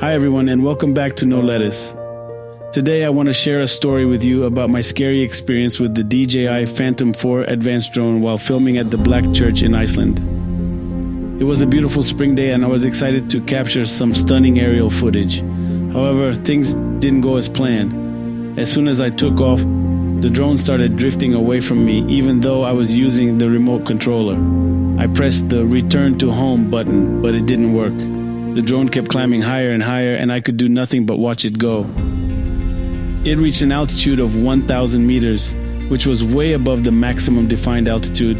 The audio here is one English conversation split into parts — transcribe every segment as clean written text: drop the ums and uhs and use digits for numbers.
Hi everyone, and welcome back to No Lettuce. Today I want to share a story with you about my scary experience with the DJI Phantom 4 advanced drone while filming at the Black Church in Iceland. It was a beautiful spring day and I was excited to capture some stunning aerial footage. However, things didn't go as planned. As soon as I took off, the drone started drifting away from me even though I was using the remote controller. I pressed the return to home button, but it didn't work. The drone kept climbing higher and higher and I could do nothing but watch it go. It reached an altitude of 1,000 meters, which was way above the maximum defined altitude.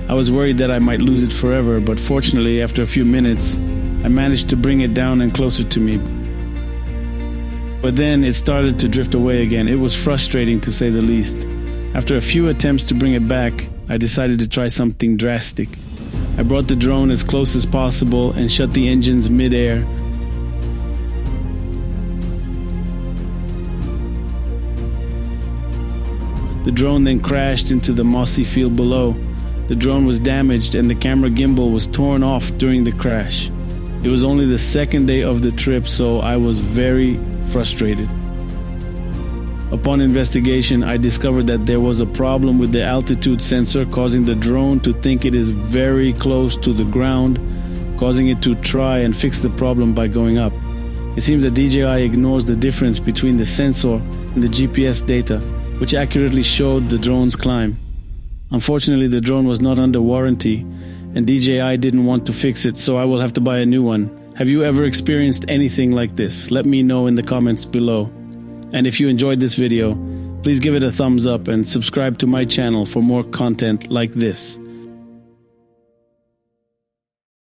I was worried that I might lose it forever, but fortunately, after a few minutes, I managed to bring it down and closer to me. But then it started to drift away again. It was frustrating to say the least. After a few attempts to bring it back, I decided to try something drastic. I brought the drone as close as possible and shut the engines mid-air. The drone then crashed into the mossy field below. The drone was damaged and the camera gimbal was torn off during the crash. It was only the second day of the trip, so I was very frustrated. Upon investigation, I discovered that there was a problem with the altitude sensor, causing the drone to think it is very close to the ground, causing it to try and fix the problem by going up. It seems that DJI ignores the difference between the sensor and the GPS data, which accurately showed the drone's climb. Unfortunately, the drone was not under warranty, and DJI didn't want to fix it, so I will have to buy a new one. Have you ever experienced anything like this? Let me know in the comments below. And if you enjoyed this video, please give it a thumbs up and subscribe to my channel for more content like this.